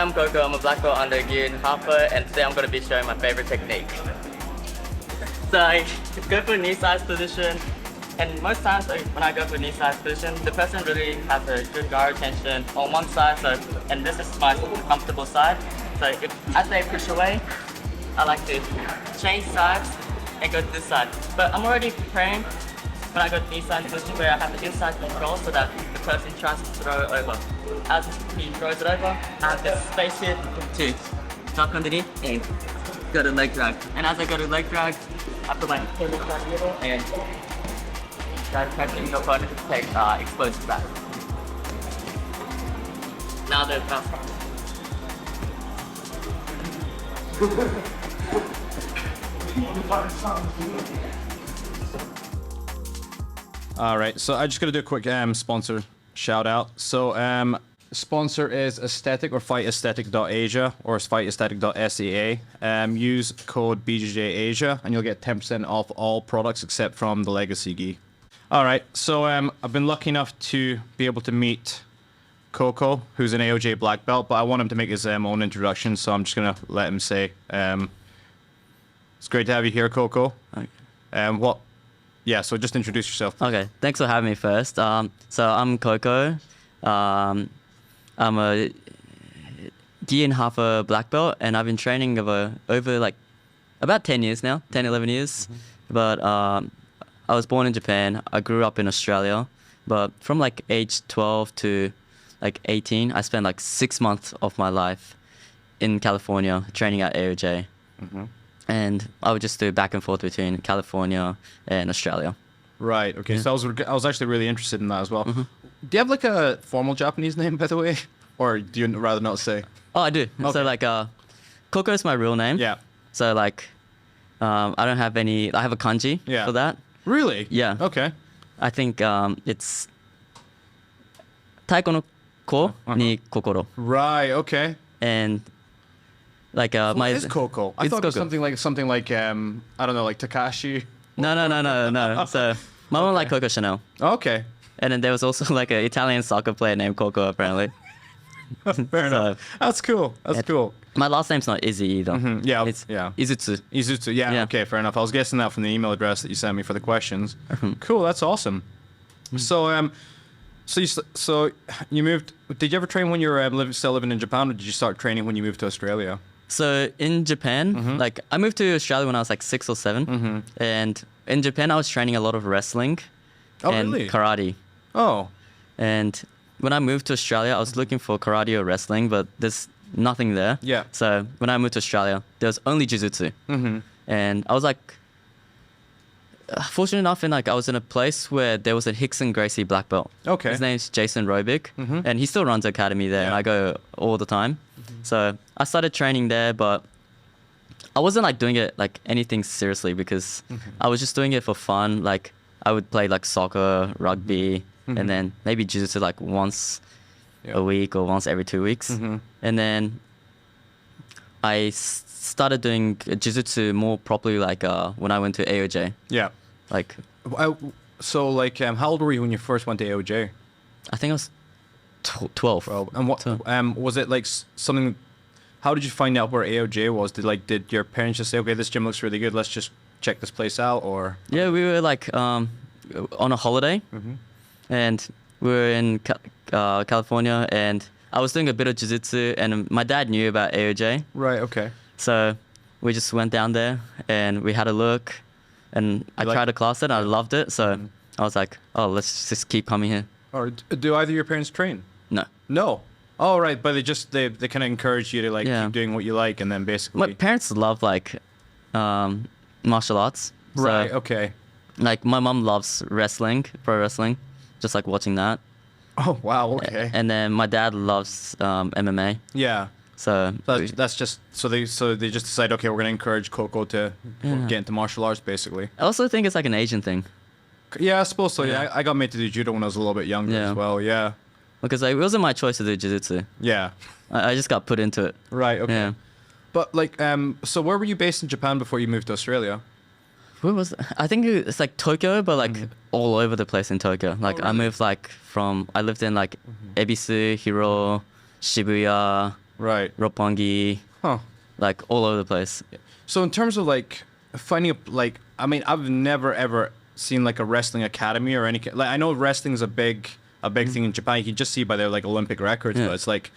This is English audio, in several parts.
I'm Coco, I'm a black belt under Gian Harper, and today I'm going to be showing my favorite technique. So I go for a knee size position, and most times when I go for a knee size position, the person really has a good guard tension on one side, and this is my comfortable side. So as they push away, I like to change sides and go to this side. But I'm already preparing when I go to knee side position where I have the inside control so that the person tries to throw it over. As he throws it over, I have this space here to tuck underneath and go to leg drag. And as I go to leg drag, I put my heel in the middle and try to pressure your opponent to take explosive back. Now the bounce. All right, so I just gotta do a quick sponsor shout out. So sponsor is aesthetic or fightaesthetic.asia or fightaesthetic.sea. Use code bjjlifestyle and you'll get 10% off all products except from the legacy gi. All right, so I've been lucky enough to be able to meet Coco, who's an AOJ black belt, but I want him to make his own introduction, so I'm just gonna let him say. It's great to have you here, Coco. Okay. Yeah, so just introduce yourself. Okay, thanks for having me first. So I'm Coco. I'm a gi and half a black belt, and I've been training over like about 10 years now, 10, 11 years. But I was born in Japan. I grew up in Australia. But from like age 12 to like 18, I spent like 6 months of my life in California training at AOJ. And I would just do back and forth between California and Australia. Right. Okay. Yeah. So I was actually really interested in that as well. Do you have like a formal Japanese name, by the way, or do you rather not say? Oh, I do. Okay. So like, Coco is my real name. Yeah. So like, I don't have any. I have a kanji for that. Really? Yeah. Okay. I think it's taiko no ko ni kokoro. Right. Okay. And like what is Coco? I thought it was something like I don't know, like Takashi. No. So my mom liked Coco Chanel. Okay. And then there was also like an Italian soccer player named Coco apparently. Fair enough. That's cool. That's cool. My last name's not Izzy either. Yeah. It's yeah. Izutsu. Izutsu. Yeah. Okay. Fair enough. I was guessing that from the email address that you sent me for the questions. Cool. That's awesome. So so you moved. Did you ever train when you were still living in Japan, or did you start training when you moved to Australia? So in Japan, like I moved to Australia when I was like 6 or 7, and in Japan I was training a lot of wrestling and karate. Oh. And when I moved to Australia, I was looking for karate or wrestling, but there's nothing there. Yeah. So when I moved to Australia, there was only jiu-jitsu. And I was like, fortunate enough, I was in a place where there was a Hickson Gracie black belt. Okay. His name's Jason Robic, and he still runs the academy there, and I go all the time. So I started training there, but I wasn't like doing it like anything seriously because I was just doing it for fun. Like I would play like soccer, rugby, and then maybe jiu-jitsu like once a week or once every 2 weeks. And then I started doing jiu-jitsu more properly like when I went to AOJ. Yeah. Like. So like how old were you when you first went to AOJ? I think I was 12. And what was it like something? How did you find out where AOJ was? Did your parents just say, okay, this gym looks really good, let's just check this place out, or? Yeah, we were like on a holiday, and we were in California, and I was doing a bit of jiu-jitsu, and my dad knew about AOJ. Right. Okay. So we just went down there and we had a look, and I tried a class and I loved it. So I was like, oh, let's just keep coming here. Or do either of your parents train? No. No. Oh, right. But they kind of encourage you to like keep doing what you like, and then basically. My parents love like martial arts. Right. Okay. Like my mom loves wrestling, pro wrestling, just like watching that. Oh wow. Okay. And then my dad loves MMA. Yeah. So that's just so they just decide, okay, we're gonna encourage Coco to get into martial arts, basically. I also think it's like an Asian thing. Yeah, I suppose so. Yeah, I got made to do judo when I was a little bit younger as well. Yeah. Because like, it wasn't my choice to do jiu-jitsu. Yeah. I just got put into it. Right. Okay. Yeah. But like, so where were you based in Japan before you moved to Australia? Where was it? I think it's like Tokyo, but like all over the place in Tokyo. Like I moved like I lived in like Ebisu, Hiro, Shibuya, Right. Roppongi, Huh. like all over the place. So in terms of like finding a like, I mean, I've never ever seen like a wrestling academy or any like I know wrestling is a big thing in Japan. You can just see by their like Olympic records, Yeah. but it's like,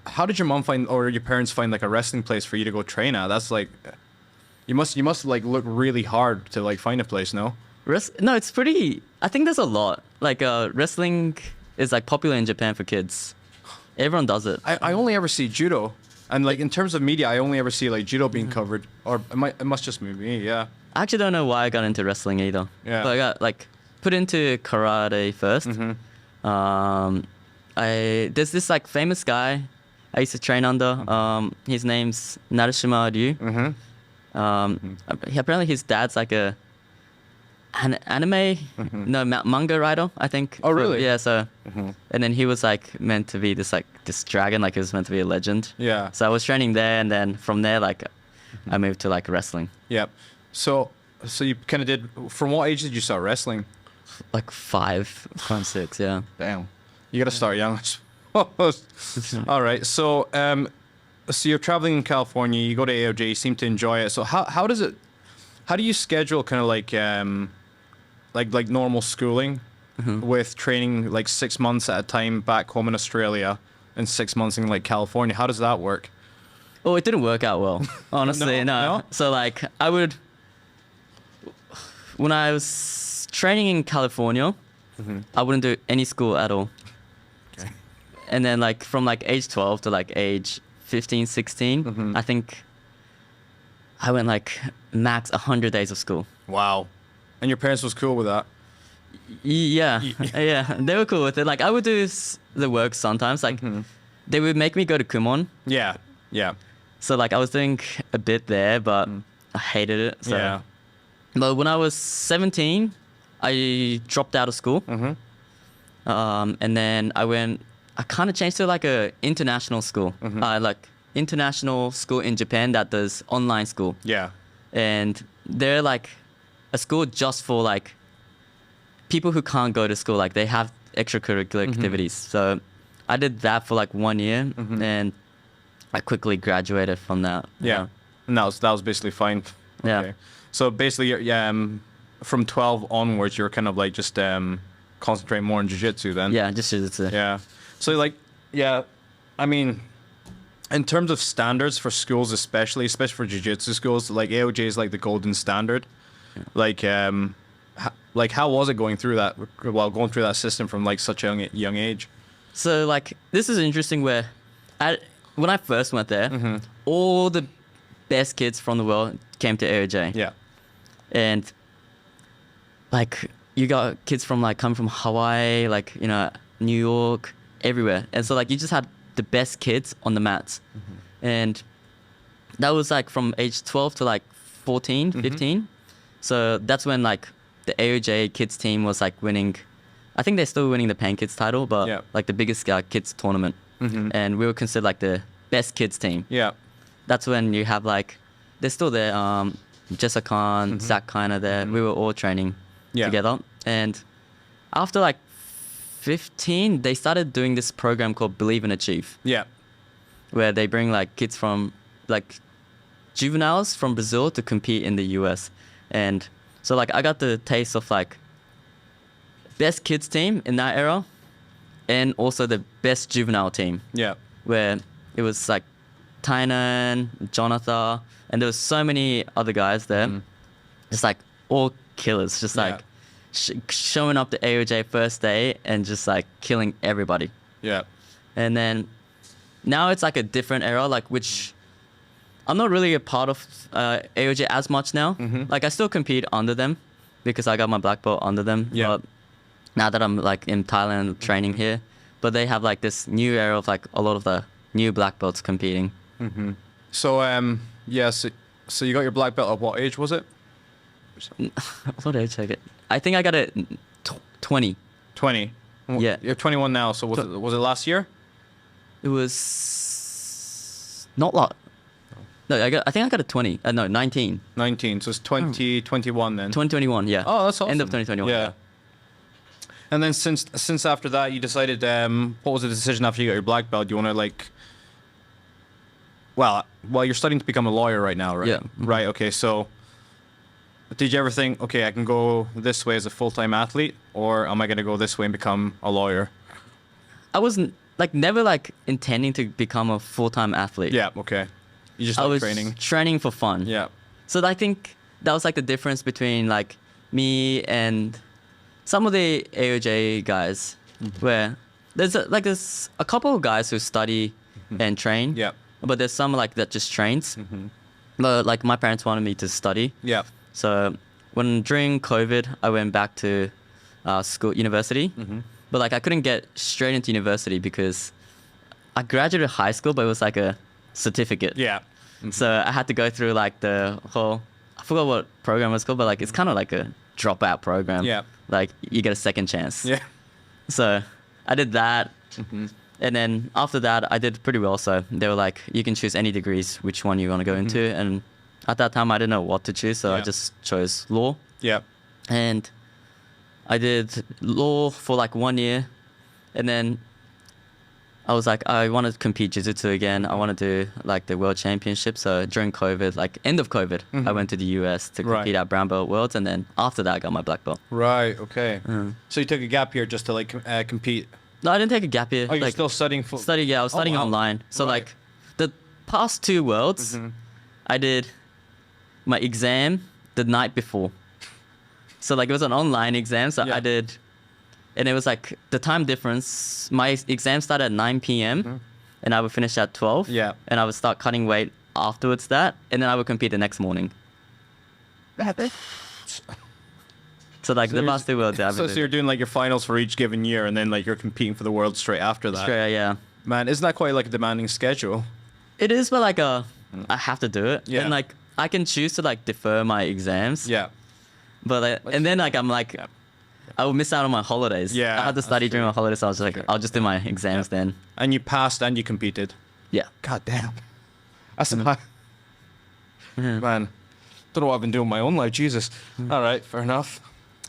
how did your mom find or your parents find like a wrestling place for you to go train at? That's like, you must like look really hard to like find a place, no? No, it's pretty. I think there's a lot. Like wrestling is like popular in Japan for kids. Everyone does it. I only ever see judo, and like in terms of media, I only ever see like judo being covered, or it must just be me, yeah. I actually don't know why I got into wrestling either. Yeah. But I got like put into karate first. There's this like famous guy I used to train under. His name's Narashima Ryu. Apparently his dad's like a anime, no manga writer, I think. Oh really? Yeah. So, and then he was like meant to be this dragon, like he was meant to be a legend. Yeah. So I was training there, and then from there, like, I moved to like wrestling. Yep. So you kind of did. From what age did you start wrestling? Like 5, 6, yeah. Damn. You got to start young. I suppose. All right. So so you're traveling in California. You go to AOJ. You seem to enjoy it. So how does it? How do you schedule kind of like normal schooling with training like 6 months at a time back home in Australia and 6 months in like California? How does that work? Oh, it didn't work out well, honestly. No. So like when I was training in California, I wouldn't do any school at all. Okay. And then like from like age 12 to like age 15, 16, I think I went like max 100 days of school. Wow. And your parents was cool with that? Yeah, yeah, they were cool with it. Like I would do the work sometimes. Like they would make me go to Kumon. Yeah. Yeah. So like I was doing a bit there, but I hated it. So. Yeah. But when I was 17, I dropped out of school. And then I kind of changed to like a international school. Like international school in Japan that does online school. Yeah. And they're like a school just for like people who can't go to school. Like they have extracurricular activities. So I did that for like 1 year and I quickly graduated from that. Yeah. And that was basically fine. Yeah. Okay. So basically, from 12 onwards, you're kind of like just concentrating more on jiu-jitsu then. Yeah, just jiu-jitsu. Yeah. So like, yeah, I mean, in terms of standards for schools, especially for jiu-jitsu schools, like AOJ is like the golden standard. Yeah. Like how was it going through that system from like such a young age? So like this is interesting where when I first went there, all the best kids from the world came to AOJ. Yeah. And like you got kids from like come from Hawaii, like, you know, New York, everywhere. And so like you just had the best kids on the mats. And that was like from age 12 to like 14, 15. So that's when like the AOJ kids team was like winning. I think they're still winning the Pan Kids title, but like the biggest kids tournament. And we were considered like the best kids team. Yeah. That's when you have like, they're still there. Jessica, Zach Khine there. We were all training together. And after like 15, they started doing this program called Believe and Achieve. Yeah. Where they bring like kids from like juveniles from Brazil to compete in the US. And so like I got the taste of like best kids team in that era and also the best juvenile team. Yeah. Where it was like Tynan, Jonathan, and there was so many other guys there. Just like all killers, just like showing up to AOJ first day and just like killing everybody. Yeah. And then now it's like a different era, like which I'm not really a part of AOJ as much now. Like I still compete under them because I got my black belt under them. Yeah. But now that I'm like in Thailand training here, but they have like this new era of like a lot of the new black belts competing. So so you got your black belt at what age was it? What age did I get? I think I got it 20. 20. Yeah. You're 21 now. So was it last year? It was not lot. No, I think I got a 20. No, 19. 19. So it's 2021 then. 2021. Yeah. Oh, that's awesome. End of 2021. Yeah. And then since after that you decided, what was the decision after you got your black belt? You want to like well, you're studying to become a lawyer right now, right? Yeah. Right. Okay. So, did you ever think, okay, I can go this way as a full-time athlete, or am I going to go this way and become a lawyer? I wasn't like never like intending to become a full-time athlete. Yeah. Okay. You just I like was training. training for fun. Yeah. So I think that was like the difference between like me and some of the AOJ guys, where there's a couple of guys who study and train. Yeah. But there's some like that just trains. But like my parents wanted me to study. Yeah. So during COVID, I went back to university. But like I couldn't get straight into university because I graduated high school, but it was like a certificate. Yeah. So I had to go through like the whole, I forgot what program it was called, but like it's kind of like a dropout program. Yeah. Like you get a second chance. Yeah. So I did that. And then after that, I did pretty well. So they were like, you can choose any degrees, which one you want to go into. And at that time, I didn't know what to choose. So I Yeah. just chose law. Yeah. And I did law for like 1 year. And then I was like, I want to compete jiu-jitsu again. I want to do like the world championship. So during COVID, like end of COVID, I went to the US to Right. compete at brown belt worlds. And then after that, I got my black belt. Right. Okay. So you took a gap year just to like compete. No, I didn't take a gap year. Oh, you're like, still studying full. I was studying wow. online. So Right. like the past 2 worlds, I did my exam the night before. So like it was an online exam. So Yeah. I did, and it was like the time difference. My exam started at 9 p.m. and I would finish at 12. Yeah. And I would start cutting weight afterwards that, and then I would compete the next morning. So like the last 2 worlds, I So you're doing like your finals for each given year, and then like you're competing for the world straight after that. Australia, yeah. Man, isn't that quite like a demanding schedule? It is, but like I have to do it. Yeah. And like I can choose to like defer my exams. Yeah. But and then like I'm like, I will miss out on my holidays. Yeah, I had to that's study during true. my holidays, so I was just like, Okay. I'll just do my exams then. And you passed and you competed. Yeah. God damn. That's a man. Don't know what I've been doing in my own life. Jesus. All right, fair enough.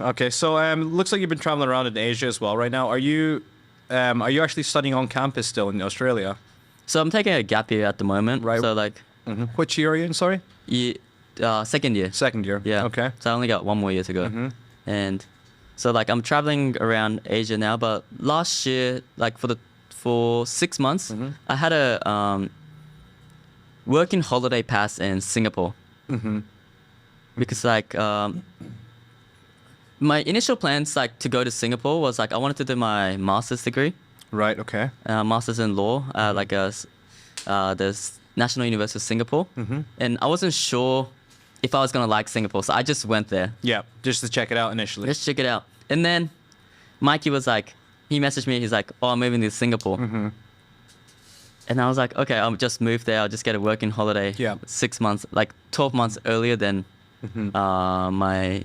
Okay, so looks like you've been traveling around in Asia as well right now. Are you actually studying on campus still in Australia? So I'm taking a gap year at the moment. Right. So like, Which year are you in? Sorry. second year. Second year. Yeah. Okay. So I only got 1 more year to go. And so like I'm traveling around Asia now, but last year, like for 6 months, I had a working holiday pass in Singapore. Because like my initial plans like to go to Singapore was like I wanted to do my master's degree, Right. Okay. master's in law, like the National University of Singapore, and I wasn't sure if I was gonna like Singapore, so I just went there. Yeah. Just to check it out initially. Let's check it out. And then Mikey was like, he messaged me. He's like, "Oh, I'm moving to Singapore." And I was like, "Okay, I'll just move there. I'll just get a working holiday." Yeah. 6 months, like 12 months earlier than my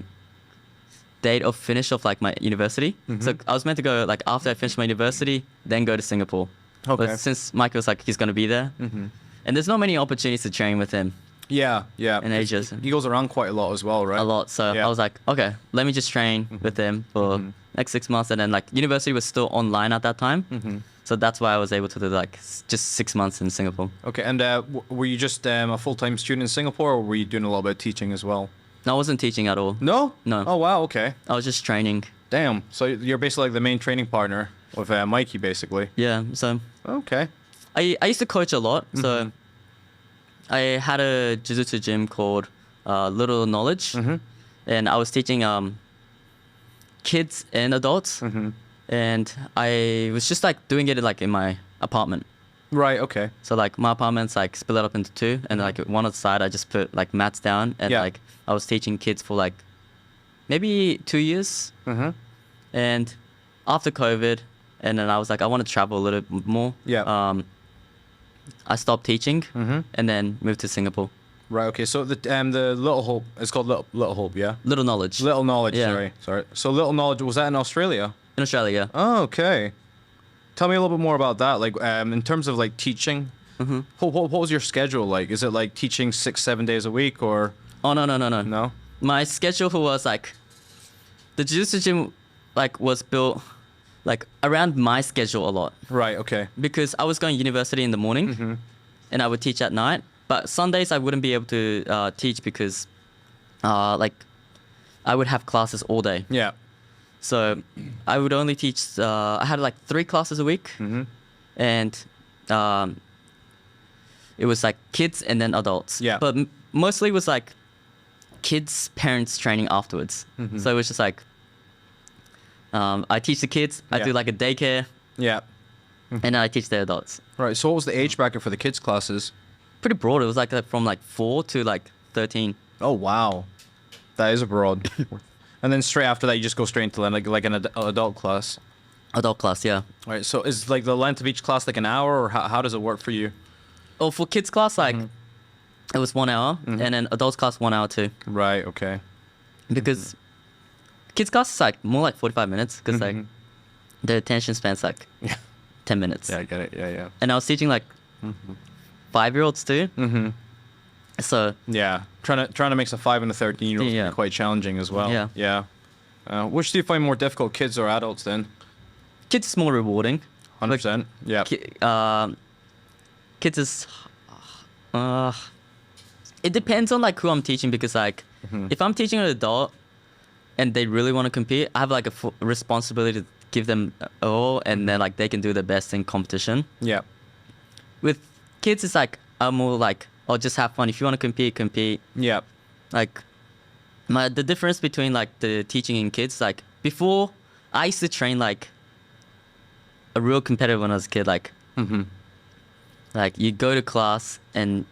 date of finish of like my university. So I was meant to go like after I finished my university, then go to Singapore. Okay. But since Mikey was like, he's gonna be there, and there's not many opportunities to train with him. Yeah. Yeah. In Asia. He goes around quite a lot as well, right? A lot. So Yeah. I was like, okay, let me just train with them for next 6 months. And then like university was still online at that time. So that's why I was able to do like just 6 months in Singapore. Okay. And were you just a full-time student in Singapore, or were you doing a little bit of teaching as well? No, I wasn't teaching at all. No. No. Oh wow. Okay. I was just training. Damn. So you're basically like the main training partner with Mikey, basically. Yeah. So Okay. I used to coach a lot. So I had a jiu-jitsu gym called Little Knowledge. And I was teaching kids and adults. And I was just like doing it like in my apartment. Right. Okay. So like my apartment's like split up into 2, and like one on the side I just put like mats down, and Yeah. like I was teaching kids for like maybe 2 years. And after COVID, and then I was like, I want to travel a little bit more. Yeah. I stopped teaching and then moved to Singapore. Right. Okay. So the Little Hope, it's called Little Hope, yeah. Little Knowledge. Little Knowledge. Yeah. Sorry. So Little Knowledge, was that in Australia? In Australia. Oh, okay. Tell me a little bit more about that. Like, in terms of like teaching, what was your schedule like? Is it like teaching 6-7 days a week, or Oh no. no? My schedule was like the jiu-jitsu gym like was built like around my schedule a lot. Right. Okay. Because I was going to university in the morning. and I would teach at night. But Sundays I wouldn't be able to teach because like I would have classes all day. Yeah. So I would only teach. I had like 3 classes a week, and it was like kids and then adults. Yeah. But mostly it was like kids, parents training afterwards. So it was just like I teach the kids. I do like a daycare. Yeah. And then I teach the adults. Right. So what was the age bracket for the kids classes? Pretty broad. It was like from like 4 to like 13. Oh wow, that is a broad. And then straight after that, you just go straight into like an adult class. Adult class, yeah. All right. So is like the length of each class like an hour, or how does it work for you? Oh, for kids class, like it was 1 hour, and then adults class 1 hour too. Right. Okay. Because kids class is like more like 45 minutes, because like the attention span's like 10 minutes. Yeah, I get it. Yeah, yeah. And I was teaching like 5-year-olds too. So Yeah, trying to mix a 5 and a 13-year-old Yeah. is quite challenging as well. Yeah. Yeah. Which do you find more difficult, kids or adults? Then kids is more rewarding. 100%. Yeah. Kids is it depends on like who I'm teaching, because like if I'm teaching an adult and they really want to compete, I have like a responsibility to give them all, and then like they can do their best in competition. Yeah. With kids, it's like I'm more like, oh, just have fun. If you want to compete, compete. Yeah. Like the difference between like the teaching in kids, like before I used to train like a real competitor when I was a kid. Like like you go to class, and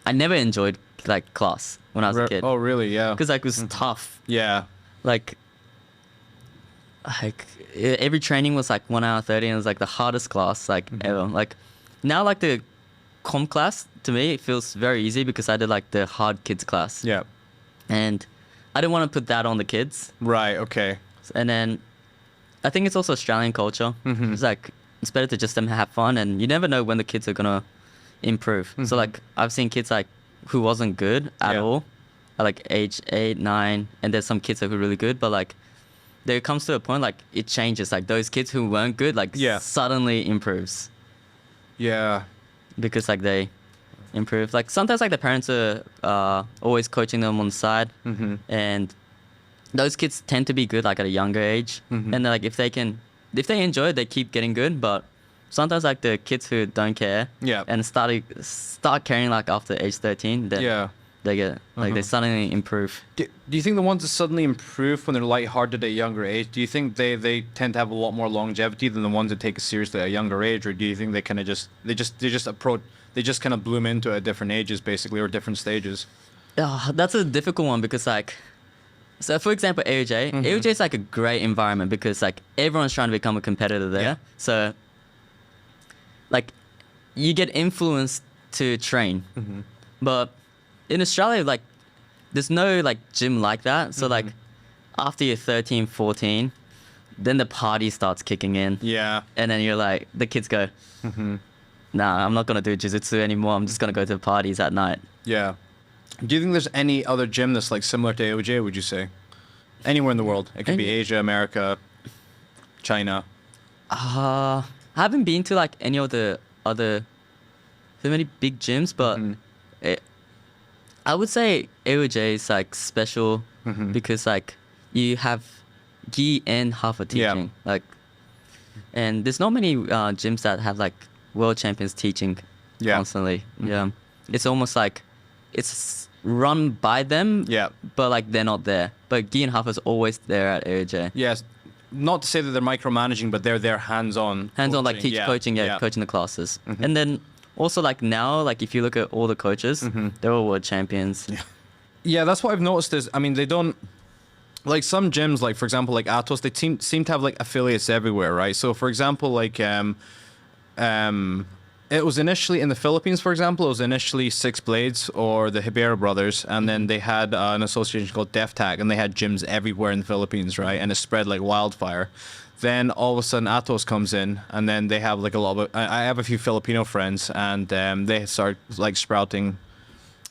I never enjoyed like class when I was a kid. Oh, really? Yeah. Because like it was tough. Yeah. Like every training was like 1 hour 30, and it was like the hardest class like ever. Like now, like the comp class to me, it feels very easy because I did like the hard kids class. Yeah. And I didn't want to put that on the kids. Right. Okay. And then I think it's also Australian culture. It's like it's better to just them have fun, and you never know when the kids are gonna improve. So like I've seen kids like who wasn't good at all at like age 8, 9, and there's some kids that were really good, but like there comes to a point like it changes. Like those kids who weren't good like suddenly improves Yeah. because like they improve. Like sometimes like the parents are always coaching them on the side, and those kids tend to be good like at a younger age, and then, like if they enjoy it, they keep getting good. But sometimes like the kids who don't care and start caring like after age 13, then they get like they suddenly improve. Do you think the ones that suddenly improve when they're lighthearted at a younger age, do you think they tend to have a lot more longevity than the ones that take it seriously at a younger age, or do you think they kind of just kind of bloom into it at different ages basically, or different stages? That's a difficult one because like, so for example, AOJ, AOJ is like a great environment because like everyone's trying to become a competitor there. Yeah. So like you get influenced to train, but in Australia, like there's no like gym like that. So like after you're 13, 14, then the party starts kicking in. Yeah. And then you're like, the kids go, nah, I'm not going to do jiu-jitsu anymore. I'm just going to go to parties at night. Yeah. Do you think there's any other gym that's like similar to AOJ, would you say? Anywhere in the world. It could be Asia, America, China. I haven't been to like any of the other so many big gyms, but I would say AOJ is like special because like you have gi and half a teaching. Like, and there's not many gyms that have like world champions teaching constantly. Yeah. It's almost like it's run by them, but like they're not there. But gi and half is always there at AOJ. Yes. Not to say that they're micromanaging, but they're there hands-on. Hands-on, like coaching the classes. And then also like now, like if you look at all the coaches, they're all world champions. Yeah, that's what I've noticed is, I mean, they don't, like some gyms, like for example, like Atos, they seem to have like affiliates everywhere, right? So for example, like it was initially in the Philippines, for example, it was initially Six Blades or the Hibera Brothers, and then they had an association called DefTag, and they had gyms everywhere in the Philippines, right? And it spread like wildfire. Then all of a sudden Atos comes in, and then they have like a lot of, I have a few Filipino friends, and they start like sprouting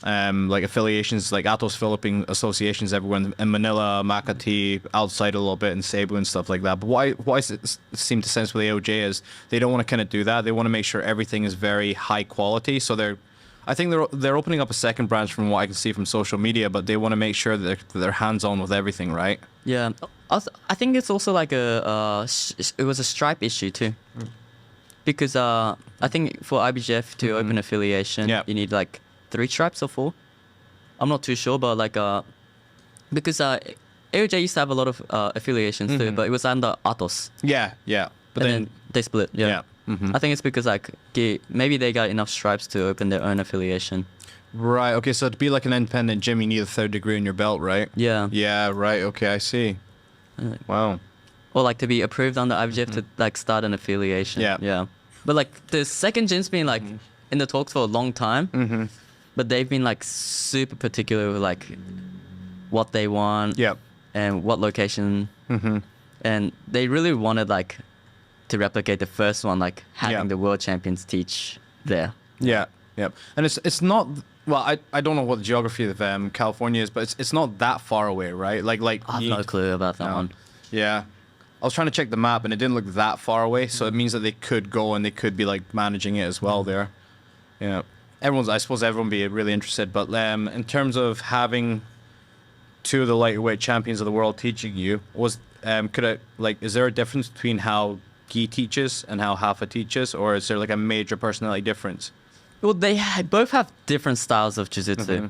like affiliations, like Atos Philippine associations everywhere in Manila, Makati, outside a little bit in Cebu and stuff like that. But why does it seem to sense with AOJ is they don't want to kind of do that. They want to make sure everything is very high quality. So they're I think they're opening up a second branch from what I can see from social media, but they want to make sure that they're hands-on with everything, right? Yeah. I think it's also like it was a stripe issue too. Because I think for IBJF to open affiliation, Yeah. you need like 3 stripes or 4. I'm not too sure, but like because AOJ used to have a lot of affiliations too, but it was under Atos. Yeah, yeah. But And then, then they split. Yeah. yeah. I think it's because like maybe they got enough stripes to open their own affiliation. Right, okay, so to be like an independent gym, you need a 3rd degree in your belt, right? Yeah. Yeah, right, okay, I see. Wow. Or like to be approved under IBJF to like start an affiliation. Yeah. Yeah. But like the second gym's been like in the talks for a long time. But they've been like super particular with like what they want. Yeah. And what location. And they really wanted like to replicate the first one, like having the world champions teach there. Yeah, yeah. And it's not, well, I don't know what the geography of California is, but it's not that far away, right? Like I have no clue about that one. Yeah. I was trying to check the map and it didn't look that far away, so it means that they could go and they could be like managing it as well there. Yeah. I suppose everyone would be really interested, but in terms of having 2 of the lightweight champions of the world teaching you, is there a difference between how Guy teaches and how Hafa teaches, or is there like a major personality difference? Well, they both have different styles of jiu-jitsu.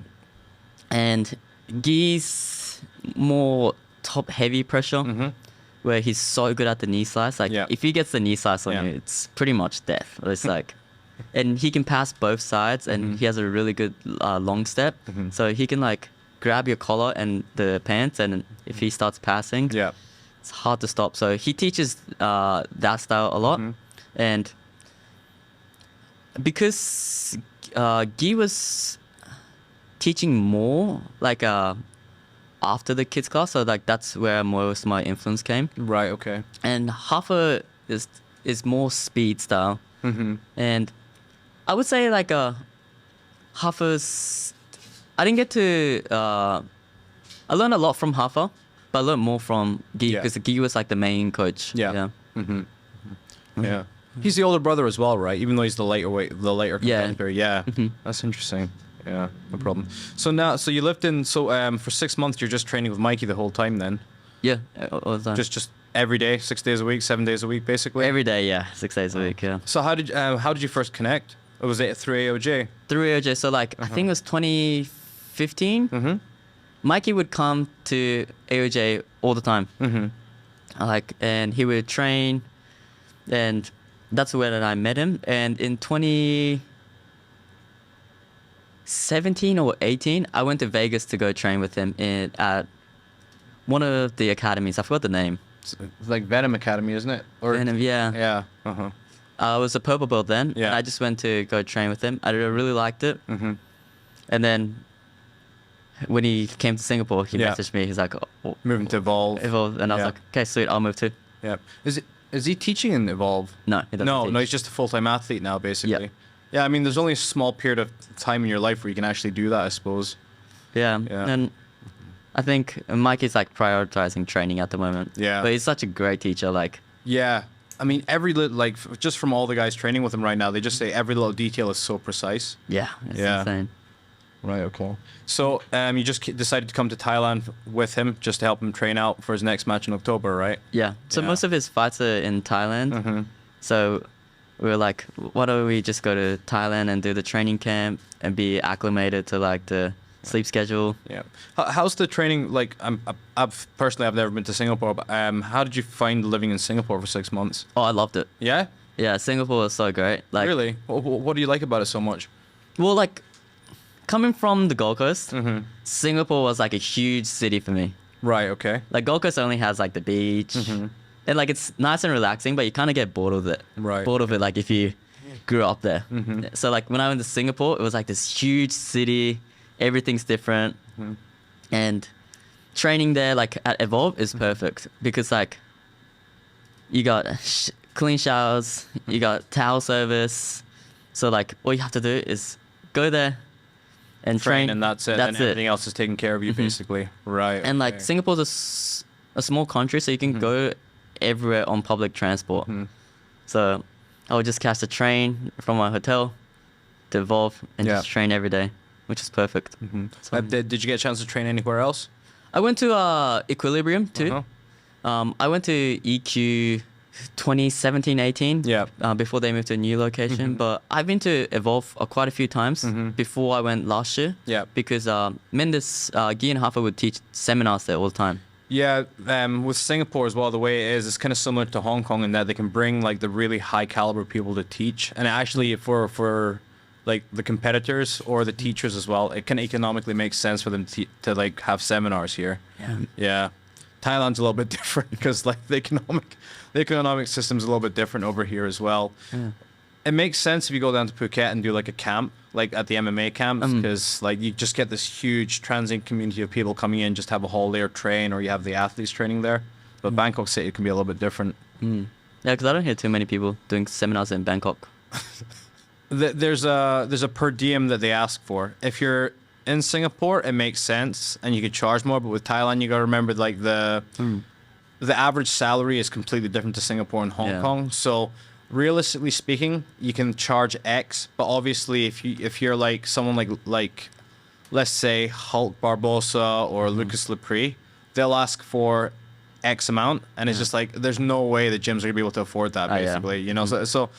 And Guy's more top heavy pressure, where he's so good at the knee slice. Like if he gets the knee slice on you, it's pretty much death. It's like, and he can pass both sides, and he has a really good long step. So he can like grab your collar and the pants, and if he starts passing, it's hard to stop. So he teaches that style a lot. And because Guy was teaching more like after the kids class, so like that's where most of my influence came. Right, okay. And Hafa is more speed style. And I would say like Hafa's, I didn't get to I learned a lot from Hafa, but I learned more from Guy because Guy was like the main coach. Yeah. Yeah. He's the older brother as well, right? Even though he's the later competitor. Yeah. That's interesting. Yeah, no problem. So you lived in, for 6 months you're just training with Mikey the whole time then? Yeah, all the time. Just every day, 6 days a week, 7 days a week, basically? Every day, yeah, 6 days a week, yeah. So how did you first connect? Or was it through AOJ? Through AOJ, so like, I think it was 2015. Mikey would come to AOJ all the time. And he would train, and that's where I met him. And in 2017 or 18, I went to Vegas to go train with him at one of the academies. I forgot the name. It's like Venom Academy, isn't it? Or Venom, yeah. Yeah. I was a purple belt then. Yeah. And I just went to go train with him. I really liked it. And then when he came to Singapore, he messaged me. He's like, oh, moving to Evolve. And I was like, okay, sweet, I'll move too. Yeah. Is he teaching in Evolve? No, he doesn't teach. No, he's just a full-time athlete now, basically. Yep. Yeah, I mean, there's only a small period of time in your life where you can actually do that, I suppose. Yeah. And I think Mikey's like prioritizing training at the moment. Yeah. But he's such a great teacher. Like. Yeah. I mean, just from all the guys training with him right now, they just say every little detail is so precise. Yeah. It's insane. Right, okay. So you just decided to come to Thailand with him just to help him train out for his next match in October, right? Yeah. So most of his fights are in Thailand. So we were like, why don't we just go to Thailand and do the training camp and be acclimated to like the sleep schedule. Yeah. How's the training? Like, I've never been to Singapore, but how did you find living in Singapore for 6 months? Oh, I loved it. Yeah? Yeah, Singapore was so great. Like, really? What do you like about it so much? Well, like, coming from the Gold Coast, Singapore was like a huge city for me. Right, okay. Like, Gold Coast only has like the beach. And like, it's nice and relaxing, but you kind of get bored of it. Right. Bored of it, like, if you grew up there. So, like, when I went to Singapore, it was like this huge city. Everything's different. And training there, like, at Evolve is perfect. Because, like, you got clean showers, you got towel service. So, like, all you have to do is go there and train. And that's it. And everything else is taken care of you, basically. Right. And, like, Singapore's a small country, so you can go everywhere on public transport. So I would just catch the train from my hotel to evolve and Yeah. just train every day, which is perfect. So, Did you get a chance to train anywhere else? I went to Equilibrium too. I went to EQ 2017-18 Yeah. before they moved to a new location. But I've been to Evolve quite a few times before I went last year. Yeah. Because Mendes, Guy and Hafa would teach seminars there all the time. Yeah, with Singapore as well, the way it is, it's kind of similar to Hong Kong in that they can bring like the really high caliber people to teach, and actually for like the competitors or the teachers as well, it can economically make sense for them to like have seminars here. Yeah. Yeah, Thailand's a little bit different because like the economic system's a little bit different over here as well. Yeah. It makes sense if you go down to Phuket and do like a camp, like at the MMA camps, because like you just get this huge transient community of people coming in, just have a whole day or train, or you have the athletes training there. But Bangkok City can be a little bit different. Yeah, because I don't hear too many people doing seminars in Bangkok. There's a per diem that they ask for. If you're in Singapore, it makes sense and you could charge more. But with Thailand, you got to remember like the average salary is completely different to Singapore and Hong Kong. So realistically speaking, you can charge X, but obviously if you're like someone like let's say Hulk Barbosa or Lucas Lepre, they'll ask for X amount, and it's just like there's no way the gyms are gonna be able to afford that basically. You know, so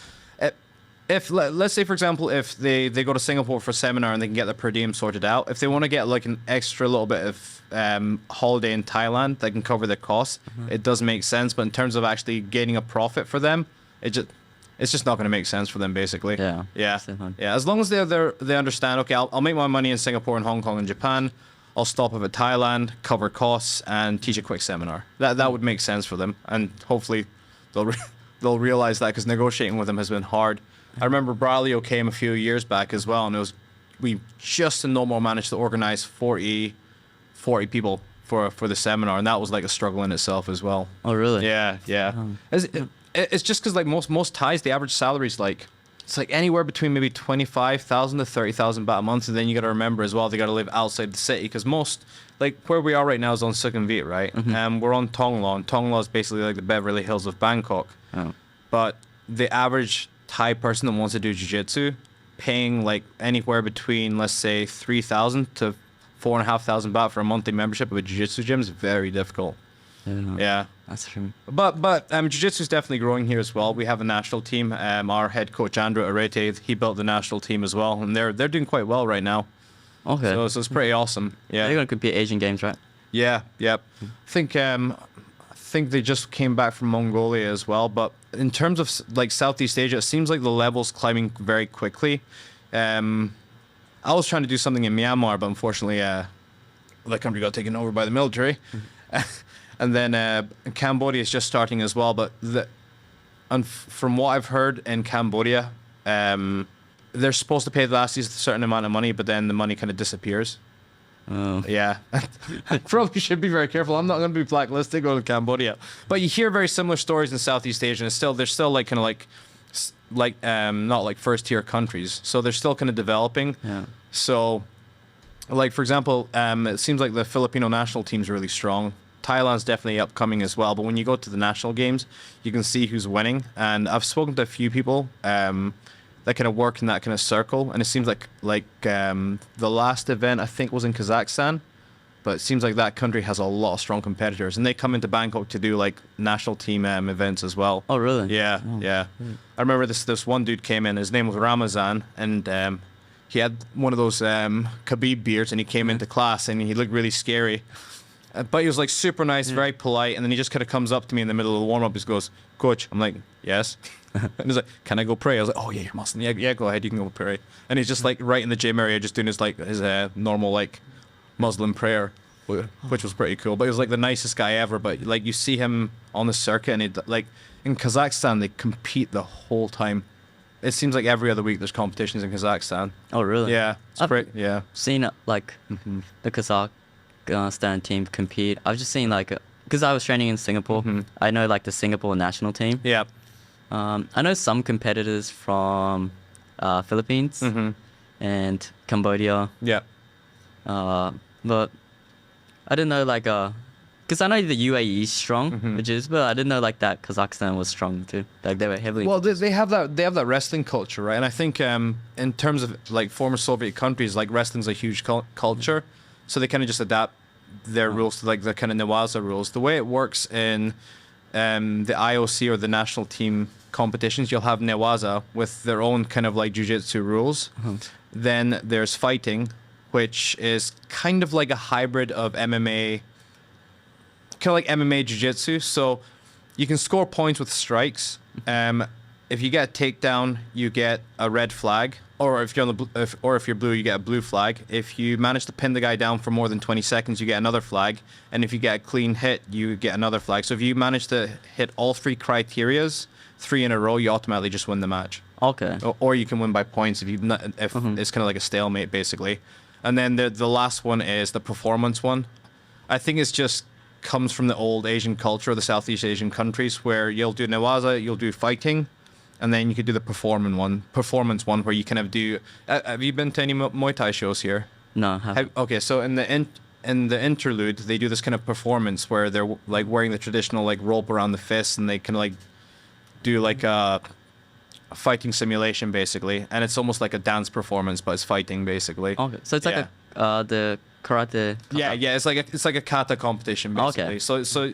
if let's say for example if they go to Singapore for a seminar and they can get the per diem sorted out, if they want to get like an extra little bit of holiday in Thailand that can cover their costs, it does make sense. But in terms of actually gaining a profit for them, it's just not going to make sense for them basically. Yeah. As long as they understand, okay, I'll make my money in Singapore and Hong Kong and Japan, I'll stop up at Thailand, cover costs, and teach a quick seminar. That would make sense for them, and hopefully they'll realize that, because negotiating with them has been hard. I remember Braulio came a few years back as well, and we just in no more managed to organize 40 people for the seminar, and that was like a struggle in itself as well. Oh, really? Yeah. It's just because like most Thais, the average salary is like it's like anywhere between maybe 25,000 to 30,000 baht a month, and then you got to remember as well they got to live outside the city, because most like where we are right now is on Sukhumvit, right? We're on Thong Lo, and Thong Lo is basically like the Beverly Hills of Bangkok. But the average Thai person that wants to do jiu-jitsu, paying like anywhere between, let's say, 3,000 to 4,500 baht for a monthly membership of a jiu-jitsu gym is very difficult. Yeah. That's true. But jiu-jitsu is definitely growing here as well. We have a national team. Our head coach Andrew Arete, he built the national team as well, and they're doing quite well right now. Okay. So it's pretty awesome. Yeah. They're gonna compete Asian Games, right? Yeah. Yep. I think they just came back from Mongolia as well. But in terms of like Southeast Asia, it seems like the level's climbing very quickly. I was trying to do something in Myanmar, but unfortunately, that country got taken over by the military. And then Cambodia is just starting as well. But from what I've heard in Cambodia, they're supposed to pay the lasties a certain amount of money, but then the money kind of disappears. Oh. Yeah. Probably should be very careful. I'm not going to be blacklisted going to Cambodia. But you hear very similar stories in Southeast Asia, and they're still like kind of like not like first tier countries. So they're still kind of developing. Yeah. So like for example, it seems like the Filipino national team's really strong. Thailand's definitely upcoming as well, but when you go to the national games, you can see who's winning. And I've spoken to a few people that kind of work in that kind of circle, and it seems like the last event I think was in Kazakhstan, but it seems like that country has a lot of strong competitors, and they come into Bangkok to do like national team events as well. Oh, really? Yeah. I remember this one dude came in. His name was Ramazan, and he had one of those Khabib beards, and he came into class, and he looked really scary. But he was like super nice, very polite, and then he just kind of comes up to me in the middle of the warm up. He goes, "Coach," I'm like, "Yes." And he's like, "Can I go pray?" I was like, "Oh yeah, you're Muslim. Yeah, go ahead. You can go pray." And he's just like right in the gym area, just doing his normal like Muslim prayer, which was pretty cool. But he was like the nicest guy ever. But like you see him on the circuit, and he like in Kazakhstan they compete the whole time. It seems like every other week there's competitions in Kazakhstan. Oh, really? Yeah, it's great. Yeah, seen like the Kazakhstan team compete. I've just seen like because I was training in Singapore. I know like the Singapore national team. Yeah. I know some competitors from Philippines and Cambodia. Yeah. But I didn't know like Because I know the UAE is strong, Mm-hmm. which is, but I didn't know like that Kazakhstan was strong too. Like they were heavily. Well, they have that wrestling culture, right? And I think in terms of like former Soviet countries, like wrestling's a huge culture, so they kind of just adapt their rules to like the kind of Newaza rules. The way it works in the IOC or the national team competitions, you'll have Newaza with their own kind of like jiu-jitsu rules. Then there's fighting, which is kind of like a hybrid of MMA, kind of like MMA jiu-jitsu. So you can score points with strikes. If you get a takedown, you get a red flag, or if you're on the if you're blue, you get a blue flag. If you manage to pin the guy down for more than 20 seconds, you get another flag, and if you get a clean hit, you get another flag. So if you manage to hit all three criterias, 3 in a row, you automatically just win the match. Okay. Or you can win by points if it's kind of like a stalemate basically. And then the last one is the performance one. I think it's just comes from the old Asian culture, the Southeast Asian countries, where you'll do Newaza, you'll do fighting, and then you could do the performance one where you kind of do. Have you been to any Muay Thai shows here? No. Okay, so in the interlude, they do this kind of performance where they're like wearing the traditional like rope around the fist, and they kind of like do like a fighting simulation basically, and it's almost like a dance performance, but it's fighting basically. Okay. So it's like the karate. Yeah, it's like a kata competition basically. Okay. So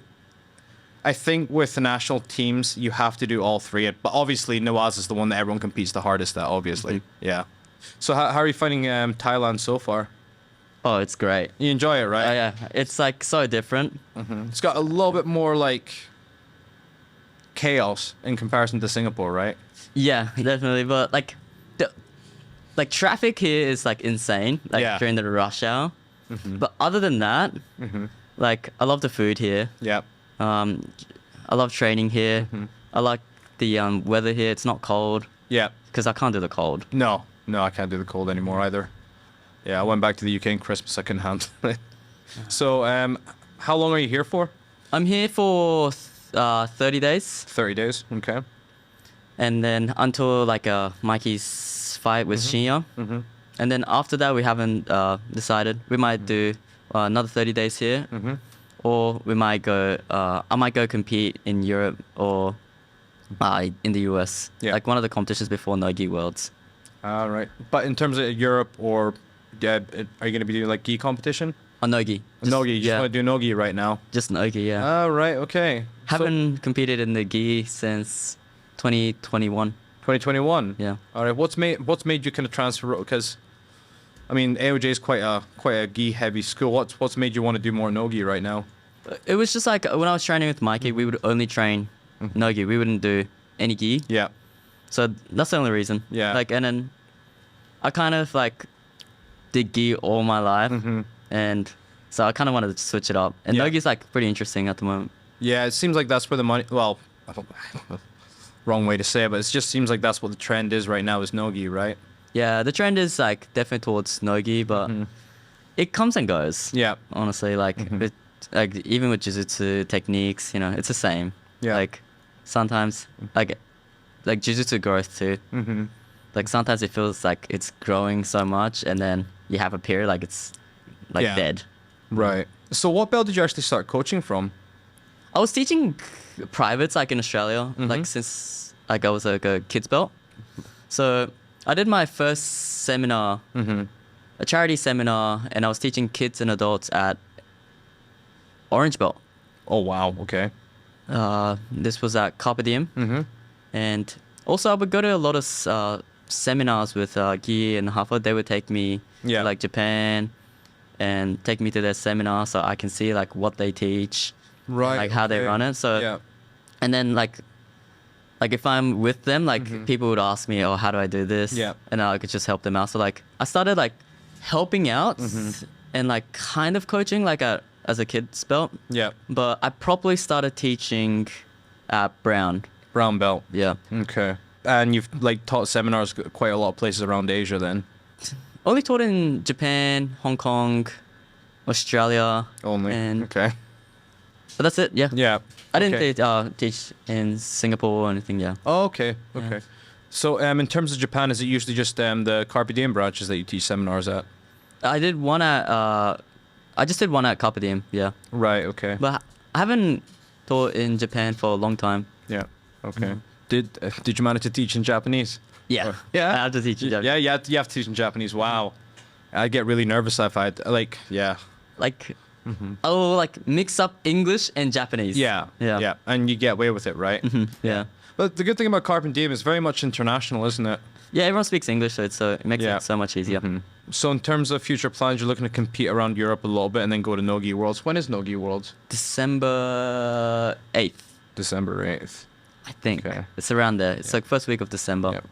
I think with the national teams you have to do all three, but obviously Nawaz is the one that everyone competes the hardest at, obviously. Yeah. So how are you finding Thailand so far? Oh, it's great. You enjoy it, right? Oh yeah, it's like so different. It's got a little bit more like chaos in comparison to Singapore, right? Yeah, definitely. But like traffic here is like insane. Like Yeah. during the rush hour. But other than that, like I love the food here. Yeah. I love training here. I like the weather here. It's not cold Yeah. because I can't do the cold. No, I can't do the cold anymore either. Yeah, I went back to the UK in Christmas. I couldn't handle it. So, how long are you here for? I'm here for 30 days, 30 days. Okay. and then until like Mikey's fight with Shoutout. And then after that, we haven't decided. We might do another 30 days here, or we might go. I might go compete in Europe or in the US, Yeah. like one of the competitions before Nogi Worlds. All right. But in terms of Europe or, are you going to be doing like gi competition? Nogi. Nogi. You just yeah, want to do Nogi right now? just Nogi. Yeah. All right. Okay. Haven't competed in the gi since 2021. 2021. Yeah. All right. What's made you kind of transfer? Because, I mean, AOJ is quite a gi heavy school. What's made you want to do more Nogi right now? It was just like when I was training with Mikey, we would only train Nogi. We wouldn't do any gi. Yeah. So that's the only reason. Yeah. Like, and then I kind of like did gi all my life, and so I kind of wanted to switch it up. And Yeah. Nogi's like pretty interesting at the moment. Yeah. It seems like that's where the money. Well, wrong way to say it, but it just seems like that's what the trend is right now is Nogi, right? Yeah, the trend is like definitely towards Nogi, but it comes and goes. Yeah. Honestly, like like even with jiu-jitsu techniques, you know, it's the same. Yeah. Like sometimes like jiu-jitsu growth too. Like sometimes it feels like it's growing so much, and then you have a period like it's like Yeah. dead. Right. So what belt did you actually start coaching from? I was teaching privates like in Australia, like since like I was like a kids belt. So I did my first seminar, a charity seminar, and I was teaching kids and adults at Orange Belt. Oh wow. Okay. This was at Carpe Diem, and also I would go to a lot of seminars with Guy and Hafa. They would take me Yeah. to like Japan and take me to their seminar so I can see like what they teach, Right. like how they okay. run it. So Yeah. and then like if I'm with them, like people would ask me, oh, how do I do this? Yeah. And I could just help them out. So like I started like helping out and like kind of coaching like as a kid's belt. Yeah. But I properly started teaching at Brown. Brown belt. Yeah. Okay. And you've like taught seminars quite a lot of places around Asia then? Only taught in Japan, Hong Kong, Australia. Only. And Okay. but that's it. Yeah. Yeah. I didn't okay. teach in Singapore or anything. Yeah. Oh, okay. Okay. So in terms of Japan, is it usually just the Carpe Diem branches that you teach seminars at? I did one at I just did one at Carpe Diem, yeah. Right. Okay. But I haven't taught in Japan for a long time. Yeah. Okay. Did you manage to teach in Japanese? Yeah. Yeah. I have to teach you Japanese. Yeah. You have to teach in Japanese. Wow. I get really nervous if I like. Yeah. Like, oh, like mix up English and Japanese. Yeah. Yeah. Yeah. And you get away with it, right? Yeah. But the good thing about Carpe Diem is very much international, isn't it? Yeah, everyone speaks English, so it makes Yeah. it so much easier. So in terms of future plans, you're looking to compete around Europe a little bit and then go to Nogi Worlds. When is Nogi Worlds? December 8th, December 8th. I think. Okay. It's around there. It's like first week of December. Yep.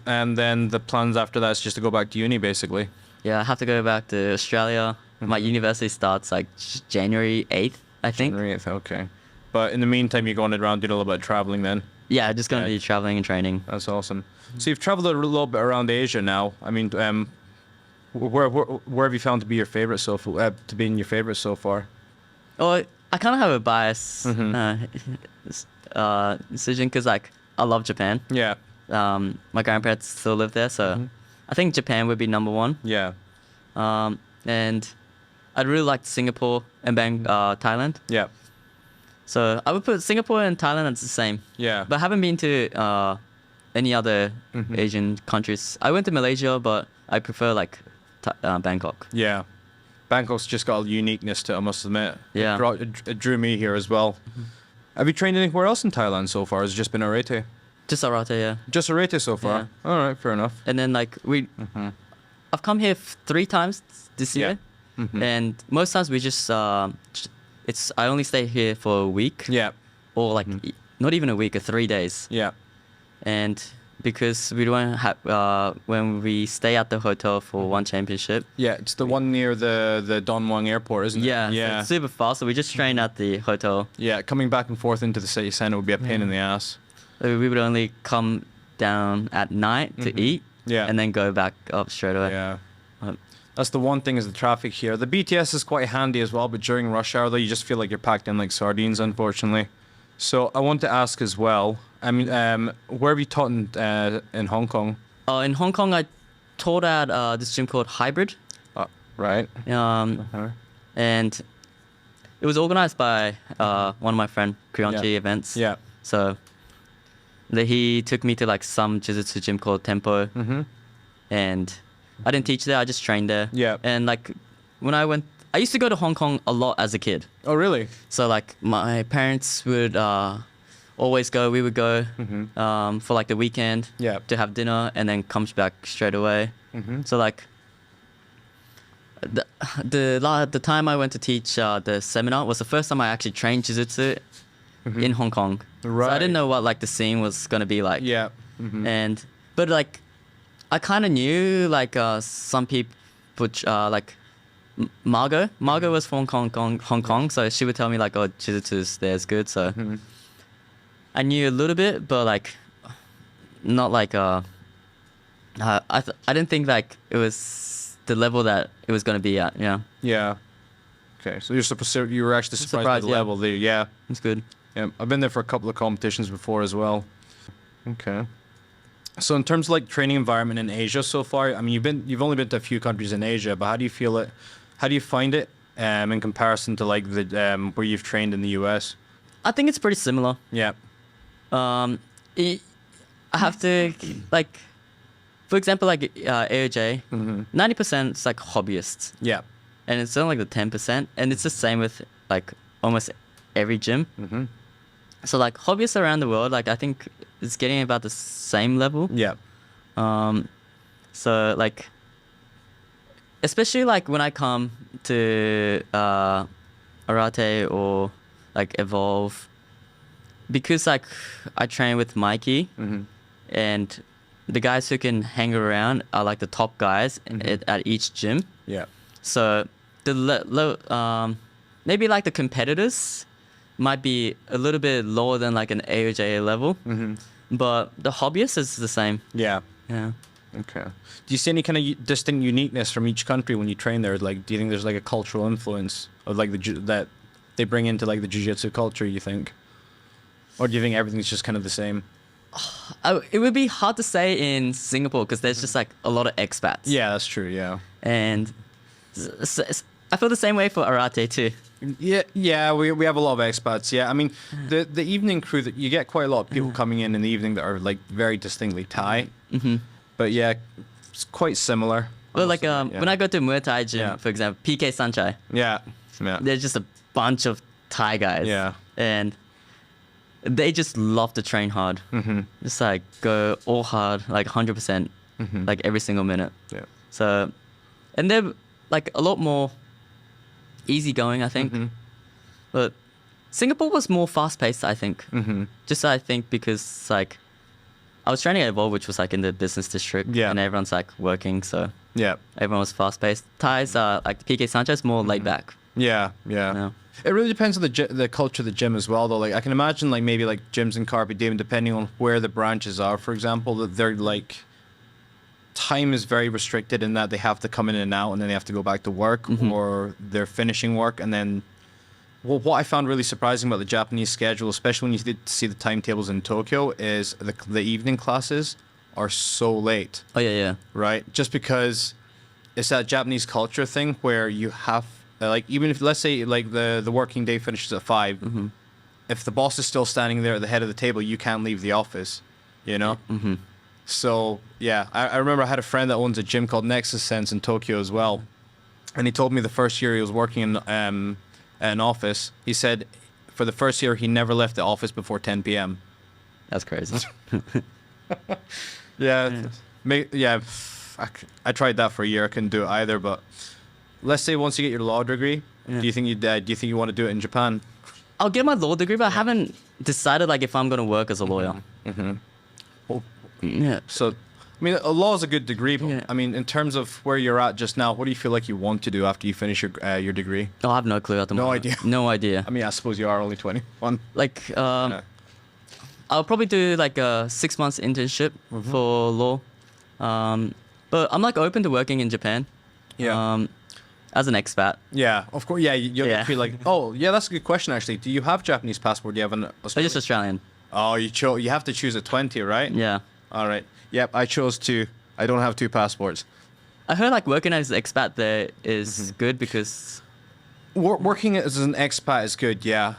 And then the plans after that is just to go back to uni, basically. Yeah, I have to go back to Australia. My university starts like January 8th, I think. January 8th, okay. But in the meantime, you're going around doing a little bit of traveling then. Yeah, just going to Yeah. be traveling and training. That's awesome. So you've traveled a little bit around Asia now. I mean, where have you found to be your favorite so far? To be in your favorite so far? Oh, I kind of have a bias decision because like I love Japan. Yeah. My grandparents still live there, so I think Japan would be number one. Yeah. And I'd really like Singapore and Thailand. Yeah. So I would put Singapore and Thailand as the same. Yeah. But I haven't been to any other Asian countries. I went to Malaysia, but I prefer like Bangkok. Yeah. Bangkok's just got a uniqueness to it, I must admit. Yeah. It drew me here as well. Have you trained anywhere else in Thailand so far? Has it just been Arete? Just Arate, yeah. Just Arete so far? Yeah. All right, fair enough. And then like I've come here 3 times this year, and most times we just I only stay here for a week. Yeah. Or like not even a week, or 3 days. Yeah. And because we don't have when we stay at the hotel for one championship. Yeah, it's the one near the Don Muang airport, isn't it? Yeah, so Yeah. it's super fast. So we just train at the hotel. Yeah, coming back and forth into the city center would be a pain in the ass. We would only come down at night to eat. Yeah. And then go back up straight away. Yeah. Uh, That's the one thing is the traffic here. The BTS is quite handy as well, but during rush hour though, you just feel like you're packed in like sardines, unfortunately. So I want to ask as well. I mean, where have you taught in Hong Kong? In Hong Kong, I taught at this gym called Hybrid. Right. And it was organized by one of my friend, Creonte Events. Yeah. So he took me to like some jiu-jitsu gym called Tempo. And I didn't teach there, I just trained there. Yeah. And like when I used to go to Hong Kong a lot as a kid. Oh, really? So like my parents would always go, we would go for like the weekend Yeah. to have dinner and then comes back straight away. So like the time I went to teach the seminar was the first time I actually trained jiu-jitsu in Hong Kong. Right. So I didn't know what like the scene was gonna be like. Yeah. But like I kind of knew like some people like Margot was from Hong Kong, so she would tell me like, oh, jiu-jitsu there is good. So I knew a little bit, but like not like I didn't think like it was the level that it was gonna be at. Yeah. Yeah. Okay, so you were actually surprised by the yeah. level there. Yeah. It's good. Yeah, I've been there for a couple of competitions before as well. Okay. So in terms of like training environment in Asia so far, I mean you've only been to a few countries in Asia, but how do you feel it? How do you find it in comparison to like the where you've trained in the US? I think it's pretty similar. Yeah. I have to like, for example, like AOJ, 90% is like hobbyists, Yeah. and it's only like the 10%, and it's the same with like almost every gym. So like hobbyists around the world, like I think it's getting about the same level. Yeah. So like, especially like when I come to Arate or like Evolve, because like I train with Mikey, and the guys who can hang around are like the top guys at each gym. Yeah. So maybe like the competitors might be a little bit lower than like an AOJ level, but the hobbyists is the same. Yeah. Yeah. Okay. Do you see any kind of distinct uniqueness from each country when you train there? Like, do you think there's like a cultural influence of like that they bring into like the jiu-jitsu culture? You think, or do you think everything's just kind of the same? It would be hard to say in Singapore because there's just like a lot of expats. Yeah, that's true. Yeah. And I feel the same way for Arate too. Yeah, we have a lot of expats. Yeah, I mean, the evening crew that you get quite a lot of people coming in the evening that are like very distinctly Thai. Mm-hmm. But yeah, it's quite similar. Well, like when I go to Muay Thai gym, for example, PK Sanchai. Yeah. There's just a bunch of Thai guys. Yeah. And they just love to train hard. Mm-hmm. Just like go all hard, like 100%, like every single minute. Yeah. So, and they're like a lot more easygoing, I think. But Singapore was more fast-paced, I think. Just I think because like I was training at Evolve, which was like in the business district, and everyone's like working, so everyone was fast-paced. Thais are like PK Sanchez more laid back. Yeah. It really depends on the culture of the gym as well, though. Like I can imagine, like maybe like gyms in Carpe Diem, depending on where the branches are, for example, that they're like time is very restricted in that they have to come in and out, and then they have to go back to work, or they're finishing work, and then. Well, what I found really surprising about the Japanese schedule, especially when you did see the timetables in Tokyo, is the evening classes are so late. Oh yeah. Right, just because it's that Japanese culture thing where you have. Like even if let's say like the working day finishes at 5, if the boss is still standing there at the head of the table, you can't leave the office, you know. So yeah, I remember I had a friend that owns a gym called Nexus Sense in Tokyo as well, and he told me the first year he was working in an office, he said for the first year he never left the office before 10 p.m. That's crazy. I tried that for a year. I couldn't do it either, but. Let's say once you get your law degree, do you think you want to do it in Japan? I'll get my law degree, but I haven't decided like if I'm going to work as a lawyer. Yeah. So, I mean, a law is a good degree, but I mean, in terms of where you're at just now, what do you feel like you want to do after you finish your degree? Oh, I have no clue at the moment. idea. No idea. I mean, I suppose you are only 21. Like, I'll probably do like a 6 months internship for law, but I'm like open to working in Japan. Yeah. As an expat. Yeah, of course. Yeah, you'll feel like. Oh, yeah, that's a good question actually. Do you have Japanese passport? Do you have an Australian? Just Australian. Oh, you have to choose at 20, right? Yeah. All right. Yep, I chose 2. I don't have 2 passports. I heard like working as an expat there is good because. Working as an expat is good. Yeah.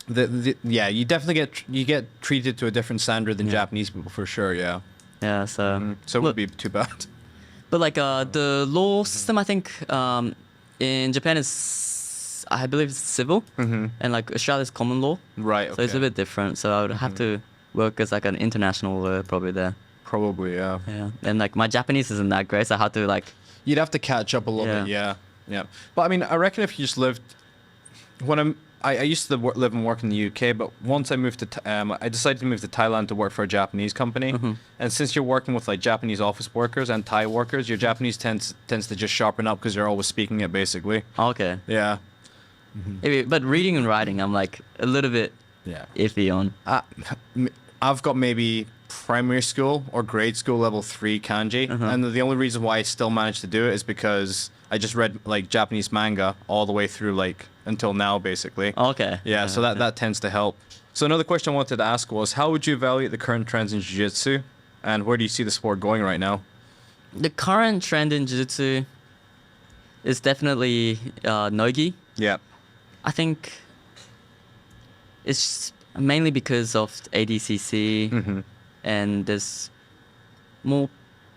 You definitely get treated to a different standard than Japanese people for sure. Yeah. Yeah. So. So it would be too bad. But like the law system, I think in Japan is, I believe, it's civil, and like Australia's common law. Right. Okay. So it's a bit different. So I would have to work as like an international lawyer probably there. Probably, yeah. Yeah. And like my Japanese isn't that great, so I have to like. You'd have to catch up a little bit. Yeah. But I mean, I reckon if you just lived, I used to live and work in the UK, but once I moved to, I decided to move to Thailand to work for a Japanese company. And since you're working with like Japanese office workers and Thai workers, your Japanese tends to just sharpen up because you're always speaking it basically. Okay. Yeah. But reading and writing, I'm like a little bit iffy on. I've got maybe primary school or grade school level 3 kanji, and the only reason why I still managed to do it is because I just read like Japanese manga all the way through like until now basically. Okay. Yeah, so that tends to help. So another question I wanted to ask was, how would you evaluate the current trends in jiu-jitsu, and where do you see the sport going right now? The current trend in jiu-jitsu is definitely nogi. Yeah. I think it's mainly because of ADCC, and there's more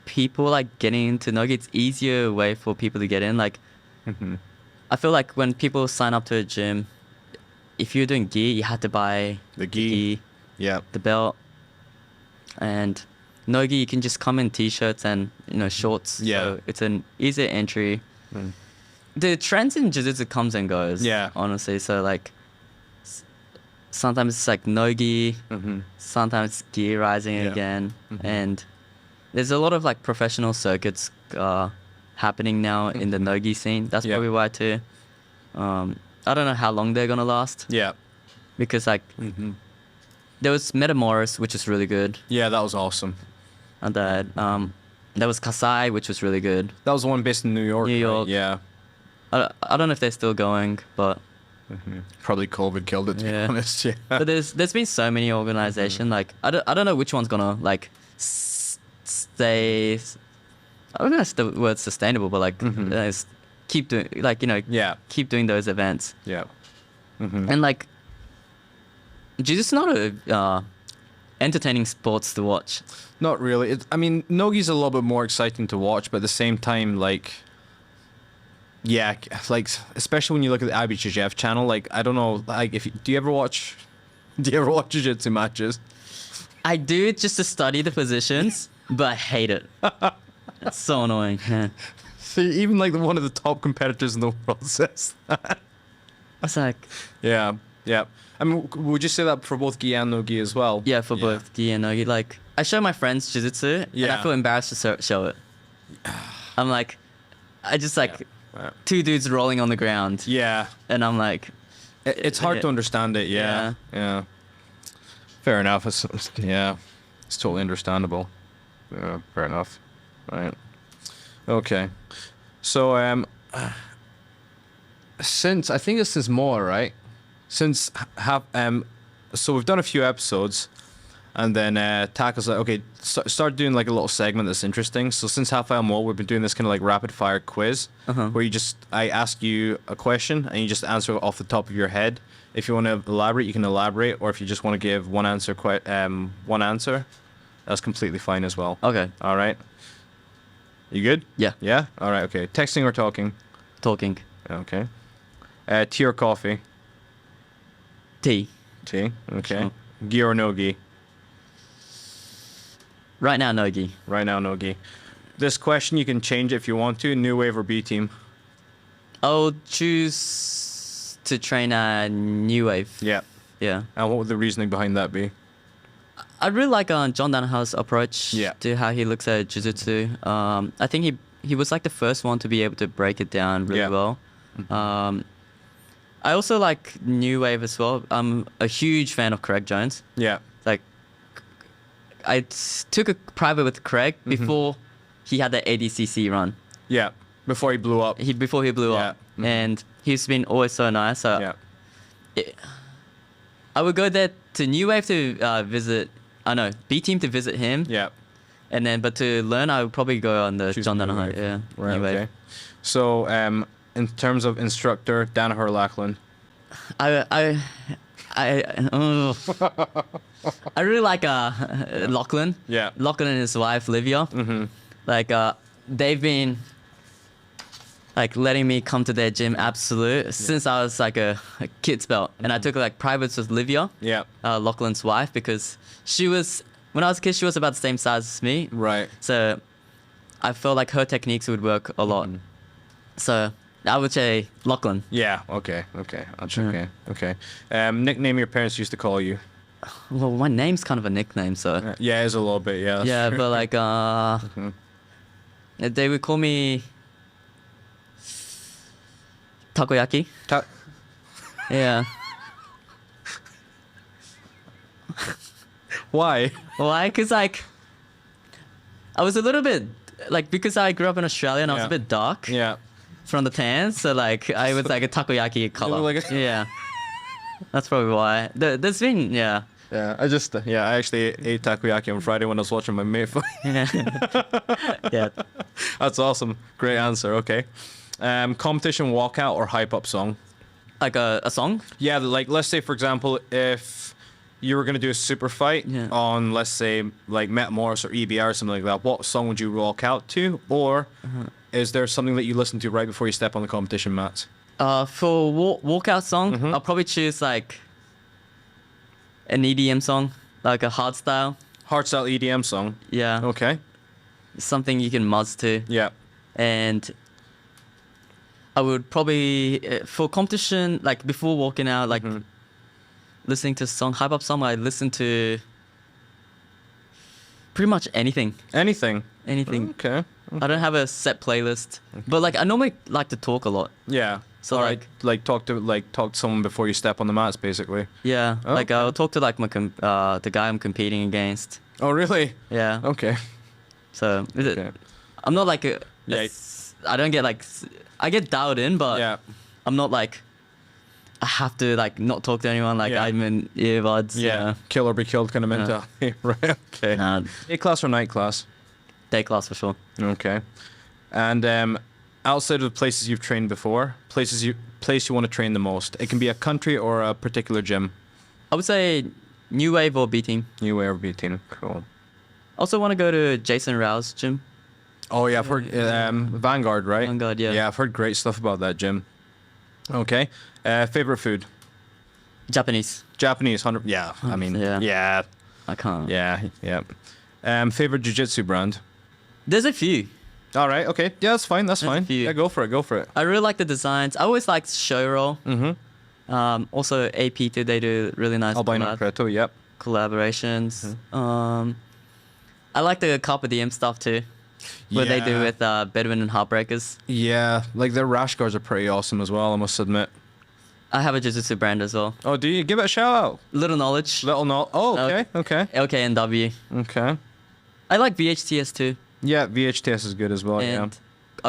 people like getting into nogi. It's easier way for people to get in. Like, I feel like when people sign up to a gym, if you're doing gi, you have to buy the gi, the belt, and nogi you can just come in t-shirts and shorts. Yeah. So it's an easier entry. The trends in jiu-jitsu comes and goes. Yeah. Honestly, so like sometimes it's like nogi, sometimes it's gi rising again, and there's a lot of like professional circuits happening now in the nogi scene. That's probably why too. I don't know how long they're gonna last. Yeah. Because like there was Metamoris, which is really good. Yeah, that was awesome. And then there was Açaí, which was really good. That was the one based in New York. New York. Right? Yeah. I don't know if they're still going, but probably COVID killed it, to be honest. Yeah. But there's been so many organizations. Like I don't know which one's gonna like stay. I don't know if the word sustainable, but like keep doing Yeah. keep doing those events. Yeah. And like, jiu-jitsu not a entertaining sports to watch. Not really. I mean, nogi's a little bit more exciting to watch, but at the same time, like, yeah, like especially when you look at the IBJJF channel, like I don't know, like do you ever watch jiu-jitsu matches? I do it just to study the positions, but I hate it. It's so annoying. Yeah. So even like one of the top competitors in the world says that. It's like, Yeah, yeah. I mean, would you say that for both gi and nogi as well? yeah, for both gi and nogi. Like, I show my friends jiu-jitsu, and Yeah. I feel embarrassed to show it. I'm like, I just like Yeah. two dudes rolling on the ground, Yeah. and I'm like, It's hard to understand it. Yeah. Yeah. Fair enough. Yeah. It's totally understandable. Yeah, fair enough. Right. Okay. So since I think this is more, right? Since so we've done a few episodes, and then Tak was like, okay, start doing like a little segment that's interesting. So since half hour more, we've been doing this kind of like rapid fire quiz, where I ask you a question and you just answer it off the top of your head. If you want to elaborate, you can elaborate, or if you just want to give one answer, that's completely fine as well. okay, All right. You good? yeah, Yeah. All right. Okay. Texting or talking? talking, Okay. Tea or coffee? tea. Tea. Okay. Sure. Gi or no gi? Right now, nogi. Right now, no gi. This question you can change if you want to. New wave or B team? I'll choose to train a new wave. Yeah. Yeah. And what would the reasoning behind that be? I really like John Danaher's approach Yeah. to how he looks at jiu-jitsu. I think he was like the first one to be able to break it down really Yeah. well. I also like new wave as well. I'm a huge fan of Craig Jones. Yeah. Like, I took a private with Craig before he had the ADCC run. Yeah. Before he blew up. Before he blew Yeah. up, and he's been always so nice. So Yeah. I would go there to New Wave to visit. I know B Team to visit him. Yeah. And then, but to learn, I would probably go on the Choose John New Danaher. Wave. Yeah. Right. New Okay. Wave. So, in terms of instructor, Danaher or Lachlan? I really like Lachlan. Yeah. Lachlan and his wife Livia. Like they've been like letting me come to their gym absolute since I was like a kid's belt, and I took like privates with Livia, Yeah. Lachlan's wife, because she was when I was a kid she was about the same size as me, Right. so I felt like her techniques would work a lot. So I would say Lachlan. Yeah. Okay. Okay. That's Yeah. okay. Okay. Nickname your parents used to call you? Well, my name's kind of a nickname, so Yeah, it's a little bit. Yeah. that's yeah, true. but like they would call me takoyaki. Yeah. Why? Why? Cause like I was a little bit like, because I grew up in Australia and I was Yeah. a bit dark Yeah. from the tan, so like I was like a takoyaki color. like a- Yeah. That's probably why. There's been Yeah. I actually ate takoyaki on Friday when I was watching my mate fight. yeah. That's awesome. Great answer. Okay. Competition walkout or hype up song? Like a song. Yeah, like let's say for example, if you were gonna do a super fight Yeah. on, let's say like Met Morris or EBR or something like that, what song would you walk out to? Or is there something that you listen to right before you step on the competition mats? For walkout song, I'll probably choose like an EDM song, like a hardstyle. Hardstyle EDM song. Yeah. Okay. Something you can muzz to. Yeah. And I would probably for competition, like before walking out, like listening to song, hype up song, I listen to pretty much anything. Anything. Anything. Okay. I don't have a set playlist, but like I normally like to talk a lot. Yeah. So, All right. Like talk to someone before you step on the mats, basically. Yeah, like Okay. I'll talk to like the guy I'm competing against. Oh, really? Yeah. Okay. So Okay. I'm not like a Yeah. I don't get like I get dialed in, but Yeah. I'm not like I have to like not talk to anyone. Like Yeah. I'm in earbuds. Yeah. Kill or be killed kind of mentality. Right. Okay. Nah, Day class or night class? day class for sure. Okay. And outside of the places you've trained before, place you want to train the most. It can be a country or a particular gym. I would say New Wave or B Team. New Wave or B Team. Cool. Also want to go to Jason Rao's gym. Oh yeah, I've heard Vanguard, right? Vanguard, yeah. Yeah, I've heard great stuff about that gym. Okay. Favorite food? Japanese. Japanese, 100. Yeah, I mean, yeah. I can't. Yeah. Favorite jiu-jitsu brand? There's a few. All right, okay. Yeah, that's fine. That's There's a fine. few. Yeah, go for it. I really like the designs. I always liked Shoutout. Mm-hmm. Also AP too. They do really nice Albino Creto, yep. collaborations. I like the Carpe Diem stuff too. What they do with Bedouin and Heartbreakers. Yeah, like their rash guards are pretty awesome as well, I must admit. I have a jiu-jitsu brand as well. Oh, do you? Give it a shout out. Little Knowledge. Oh, okay. LKNW. Okay. I like VHTS too. Yeah, VHTS is good as well, And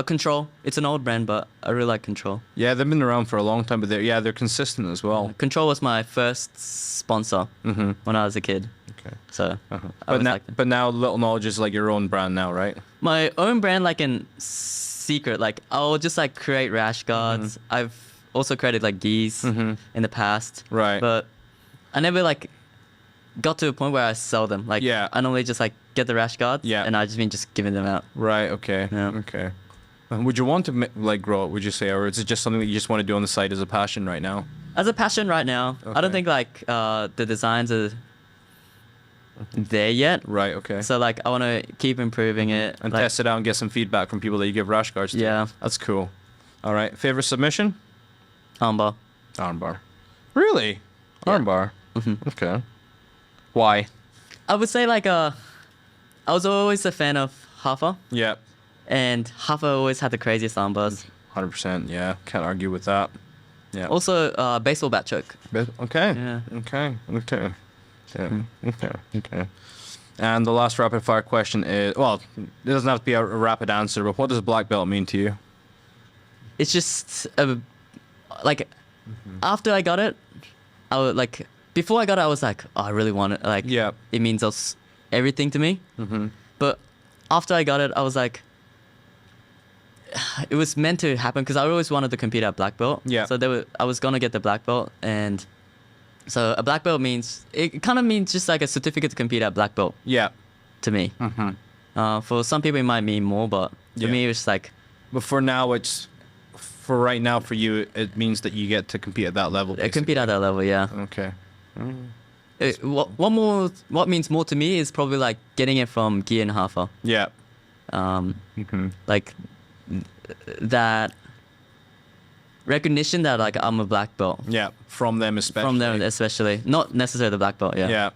Control. It's an old brand, but I really like Control. Yeah, they've been around for a long time, but they're consistent as well. Control was my first sponsor when I was a kid. Okay. So I was like but now Little Knowledge is like your own brand now, right? my own brand, like in secret. Like I'll just like create rash guards. I've also created like gis in the past. Right. But I never like got to a point where I sell them. Like I normally just like get the rash guards. Yeah. And I just been just giving them out. Right. Okay. Yeah. Okay. Would you want to like grow it? Would you say, or is it just something that you just want to do on the side as a passion right now? As a passion right now, I don't think like the designs are there yet. Right. Okay. So like I want to keep improving it And like, test it out and get some feedback from people that you give rash guards to. Yeah. That's cool. All right. Favorite submission? armbar. Armbar. Really? Yeah. Armbar. Okay. Why? I would say like I was always a fan of Hafa, Yeah. and Hafa always had the craziest armbars. 100%. Yeah. Can't argue with that. Yeah. Also baseball bat choke. Okay. Yeah. Okay. Yeah. Okay. And the last rapid fire question is, well, it doesn't have to be a rapid answer, but what does black belt mean to you? It's just like after I got it, I would like before I got it, I was like, oh, I really want it. Like, Yeah. it means everything to me. But after I got it, I was like, it was meant to happen because I always wanted to compete at black belt. Yeah. So I was gonna get the black belt, and so a black belt means it kind of means just like a certificate to compete at black belt Yeah. to me. For some people, it might mean more, but for Yeah. me, it's like But for now, for right now, for you, it means that you get to compete at that level. I compete at that level. Yeah. Okay. What means more to me is probably like getting it from Gi and Hafa. Yeah. Like that recognition that like I'm a black belt Yeah. From them especially. from them, especially not necessarily the black belt. Yeah. Yeah.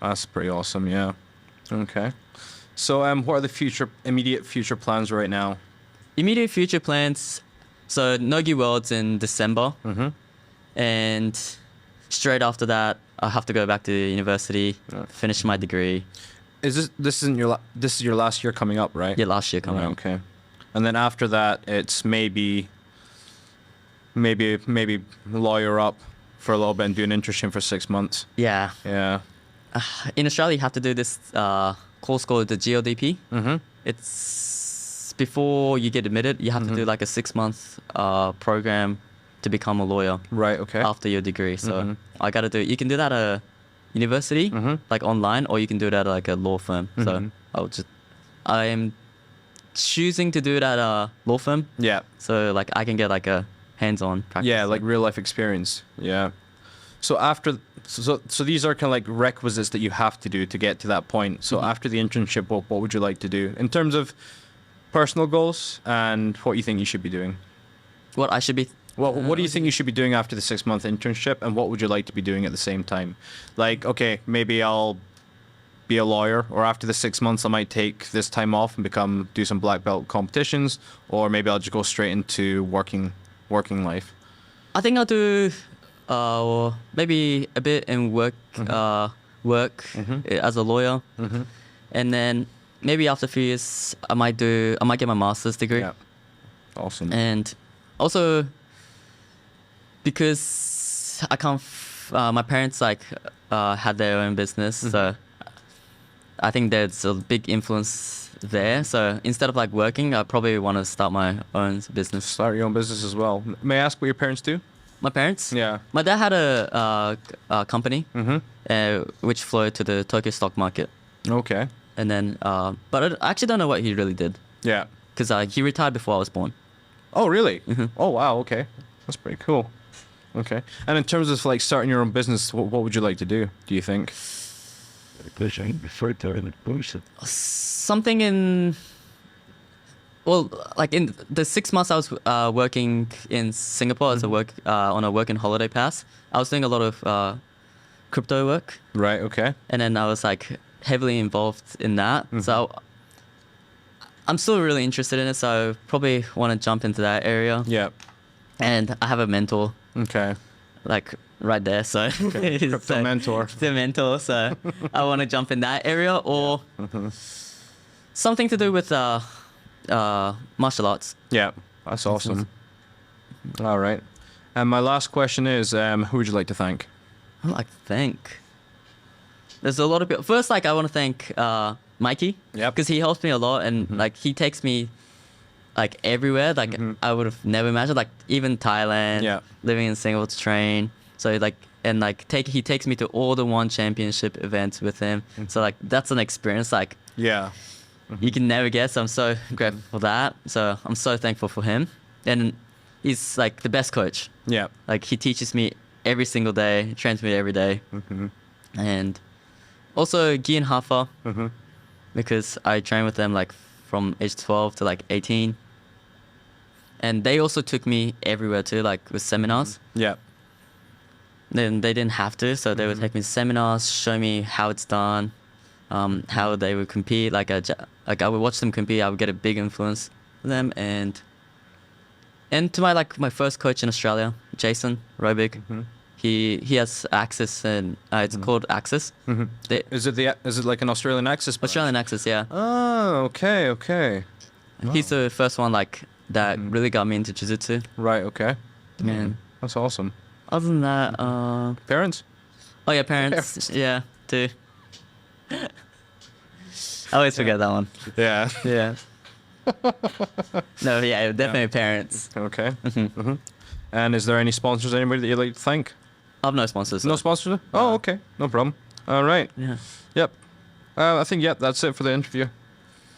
That's pretty awesome. Yeah. Okay. So, what are the immediate future plans right now? Immediate future plans. So Nogi Worlds in December, and straight after that, I have to go back to university, finish my degree. This is your last year coming up, right? Yeah, last year coming Right, up. okay. And then after that, it's maybe lawyer up for a little bit and do an internship for 6 months. Yeah. Yeah. In Australia, you have to do this course called the GLDP. It's before you get admitted, you have to do like a 6-month program to become a lawyer Right. Okay. after your degree. So I got to do it. You can do that at a university, like online, or you can do it at like a law firm. So I am choosing to do it at a law firm. Yeah. So like I can get like a hands-on practice. Yeah, like real life experience. Yeah. So so these are kind of like requisites that you have to do to get to that point. So after the internship, what would you like to do in terms of personal goals and what you think you should be doing? What I should be. What do you think you should be doing after the 6-month internship, and what would you like to be doing at the same time? Like, okay, maybe I'll be a lawyer, or after the 6 months I might take this time off and do some black belt competitions, or maybe I'll just go straight into working life. I think I'll do maybe a bit in work as a lawyer, and then maybe after a few years I might get my master's degree. Yeah. Awesome. And also because I can't, my parents like had their own business, so I think there's a big influence there. So instead of like working, I probably want to start my own business. Start your own business as well. May I ask what your parents do? My parents? Yeah. My dad had a company which flowed to the Tokyo stock market. Okay. And then, but I actually don't know what he really did. Yeah. Because he retired before I was born. Oh, really? Oh, wow. Okay. That's pretty cool. Okay. And in terms of like starting your own business, what would you like to do you think? Something in... Well, like in the 6 months I was working in Singapore as a work on a working holiday pass, I was doing a lot of crypto work. Right. Okay. And then I was like heavily involved in that. So I'm still really interested in it. So I probably want to jump into that area. Yeah. And I have a mentor. Okay. Like right there. So Okay. Crypto mentor. The mentor. So I want to jump in that area or something to do with martial arts. Yeah. That's awesome. All right. And my last question is, who would you like to thank? I like to thank. There's a lot of people. First, like I want to thank Mikey. Yep. Because he helps me a lot, and like he takes me like everywhere. Like I would have never imagined. Like even Thailand. Yeah. Living in Singapore to train. So like he takes me to all the one championship events with him. So like that's an experience like Yeah. you can never get. So I'm so grateful for that. So I'm so thankful for him, and he's like the best coach. Yeah. Like he teaches me every single day, trains me every day. And also Guy and Hafa, because I train with them like from age 12 to like 18. And they also took me everywhere too, like with seminars. Yeah. Then they didn't have to, so they would take me to seminars, show me how it's done, how they would compete. Like I would watch them compete, I would get a big influence on them. And to my first coach in Australia, Jason Robig, he has Access, and it's called Access. Is it like an Australian Access branch? Australian Access, yeah. Oh, okay, okay. He's the first one like that really got me into jiu-jitsu. Right, okay. And That's awesome. other than that, Parents? oh yeah, parents, yeah, too. I always forget that one. Yeah. Yeah. No, yeah, definitely parents. Okay. And is there any sponsors, anybody that you'd like to thank? I have no sponsors. No sponsors? Oh, okay. No problem. All right. Yeah. Yep. I think, that's it for the interview.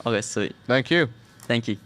Okay, sweet. Thank you. Thank you.